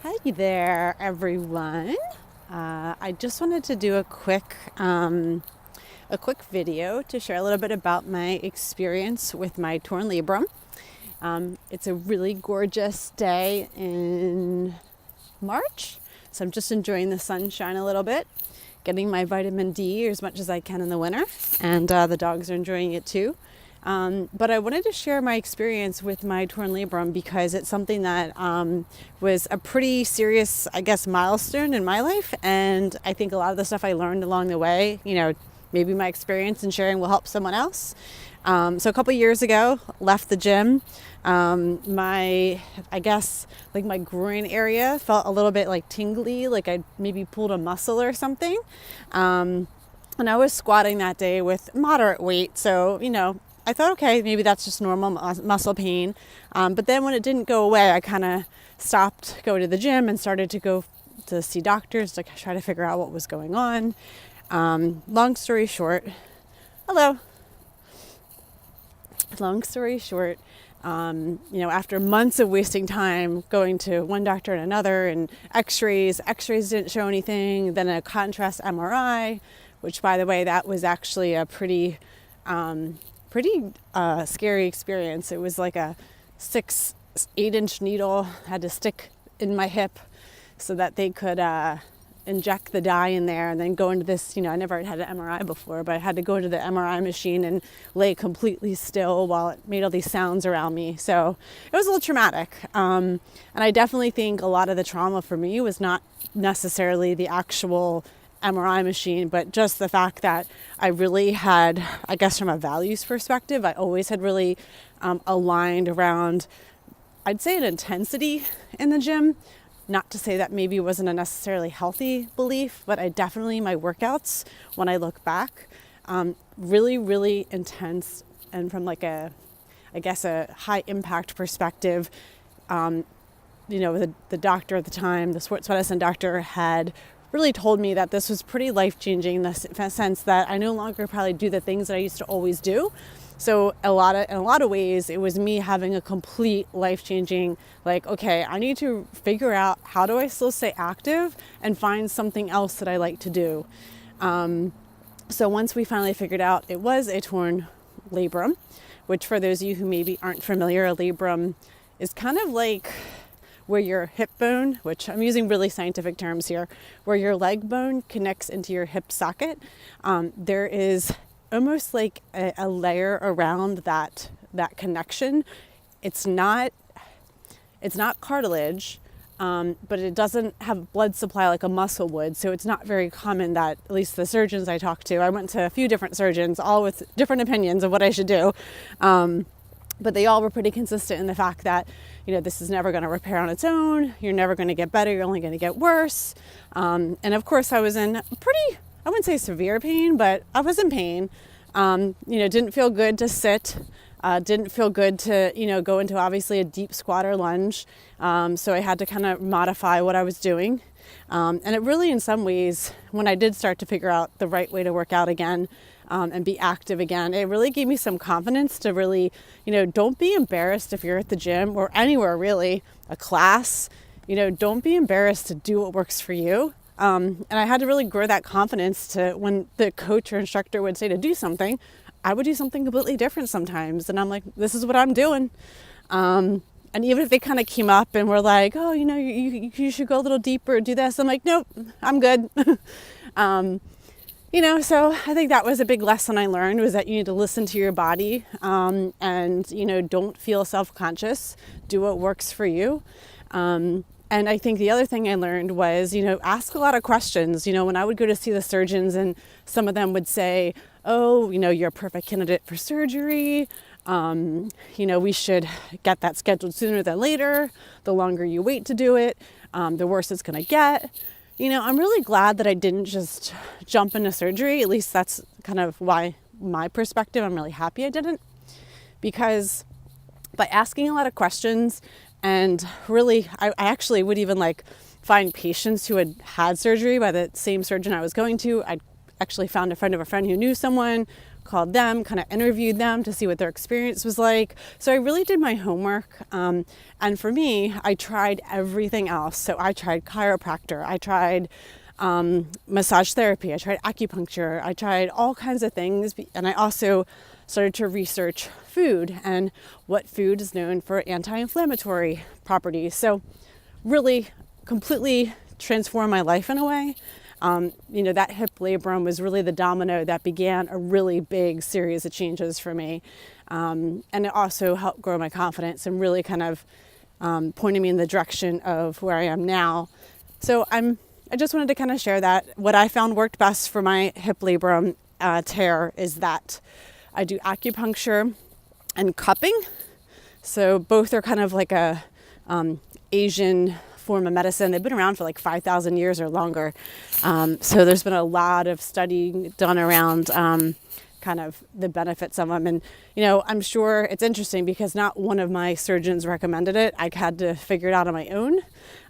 Hi there, everyone. I just wanted to do a quick video to share a little bit about my experience with my torn labrum. It's a really gorgeous day in March, so I'm just enjoying the sunshine a little bit, getting my vitamin D as much as I can in the winter, and the dogs are enjoying it too. But I wanted to share my experience with my torn labrum because it's something that was a pretty serious, milestone in my life. And I think a lot of the stuff I learned along the way, maybe my experience in sharing will help someone else. So a couple years ago, left the gym. My groin area felt a little bit like tingly, like I maybe pulled a muscle or something. And I was squatting that day with moderate weight. So, I thought, okay, maybe that's just normal muscle pain. But then when it didn't go away, I kind of stopped going to the gym and started to go to see doctors to try to figure out what was going on. Long story short, after months of wasting time going to one doctor and another and x-rays didn't show anything, then a contrast MRI, which by the way, that was actually a pretty scary experience. It was like a 8-inch needle had to stick in my hip so that they could inject the dye in there and then go into this, I never had an MRI before, but I had to go into the MRI machine and lay completely still while it made all these sounds around me. So it was a little traumatic. And I definitely think a lot of the trauma for me was not necessarily the actual MRI machine, but just the fact that I really had, from a values perspective, I always had really aligned around, I'd say, an intensity in the gym. Not to say that maybe wasn't a necessarily healthy belief, but my workouts, when I look back, really, really intense, and from a high impact perspective. The doctor at the time, the sports medicine doctor, had really told me that this was pretty life-changing in the sense that I no longer probably do the things that I used to always do. So in a lot of ways, it was me having a complete life-changing, okay, I need to figure out how do I still stay active and find something else that I like to do. So once we finally figured out it was a torn labrum, which for those of you who maybe aren't familiar, a labrum is kind of like where your hip bone, which I'm using really scientific terms here, where your leg bone connects into your hip socket. There is almost like a layer around that connection. It's not cartilage, but it doesn't have blood supply like a muscle would. So it's not very common that, at least the surgeons I talked to, I went to a few different surgeons, all with different opinions of what I should do. But they all were pretty consistent in the fact that, this is never going to repair on its own. You're never going to get better. You're only going to get worse. And of course I was in pretty, I wouldn't say severe pain, but I was in pain. Didn't feel good to sit. Didn't feel good to, go into obviously a deep squat or lunge. So I had to kind of modify what I was doing. And it really, in some ways, when I did start to figure out the right way to work out again, and be active again, it really gave me some confidence to really, don't be embarrassed if you're at the gym or anywhere really, a class, don't be embarrassed to do what works for you. And I had to really grow that confidence to when the coach or instructor would say to do something, I would do something completely different sometimes. And I'm like, this is what I'm doing. And even if they kind of came up and were like, oh, you should go a little deeper, do this. I'm like, nope, I'm good. So I think that was a big lesson I learned, was that you need to listen to your body, and, don't feel self-conscious, do what works for you. And I think the other thing I learned was, ask a lot of questions. When I would go to see the surgeons and some of them would say, oh, you're a perfect candidate for surgery. We should get that scheduled sooner than later. The longer you wait to do it, the worse it's going to get. I'm really glad that I didn't just jump into surgery. At least that's kind of why my perspective, I'm really happy I didn't. Because by asking a lot of questions, and really, I actually would even find patients who had surgery by the same surgeon I was going to. I actually found a friend of a friend who knew someone, called them, kind of interviewed them to see what their experience was like. So I really did my homework. And for me, I tried everything else. So I tried chiropractor, I tried massage therapy, I tried acupuncture, I tried all kinds of things. And I also started to research food and what food is known for anti-inflammatory properties. So really completely transformed my life in a way. That hip labrum was really the domino that began a really big series of changes for me. And it also helped grow my confidence and really kind of pointed me in the direction of where I am now. So I just wanted to kind of share that. What I found worked best for my hip labrum tear is that I do acupuncture and cupping. So both are kind of like a Asian form of medicine. They've been around for like 5,000 years or longer. So there's been a lot of studying done around kind of the benefits of them. And, I'm sure it's interesting because not one of my surgeons recommended it. I had to figure it out on my own.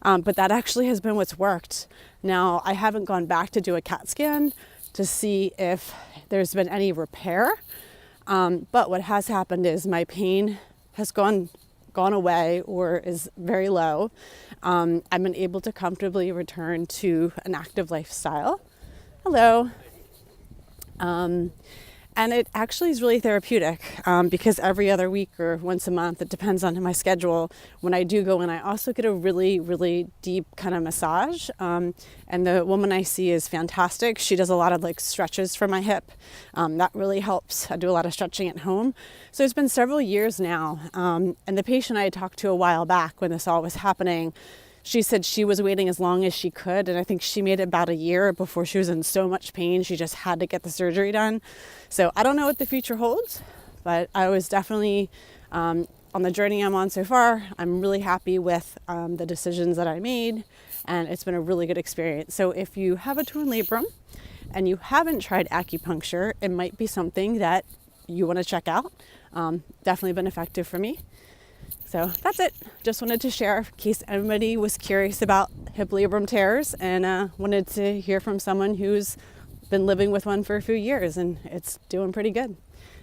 But that actually has been what's worked. Now, I haven't gone back to do a CAT scan to see if there's been any repair. But what has happened is my pain has gone away or is very low. I've been able to comfortably return to an active lifestyle. Hello. And it actually is really therapeutic because every other week or once a month, it depends on my schedule. When I do go in, I also get a really, really deep kind of massage. And the woman I see is fantastic. She does a lot of like stretches for my hip. That really helps. I do a lot of stretching at home. So it's been several years now. And the patient I had talked to a while back when this all was happening, she said she was waiting as long as she could. And I think she made it about a year before she was in so much pain. She just had to get the surgery done. So I don't know what the future holds, but I was definitely on the journey I'm on so far. I'm really happy with the decisions that I made, and it's been a really good experience. So if you have a torn labrum and you haven't tried acupuncture, it might be something that you want to check out. Definitely been effective for me. So that's it. Just wanted to share in case anybody was curious about hip labrum tears and wanted to hear from someone who's been living with one for a few years and it's doing pretty good.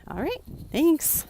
All right. Thanks.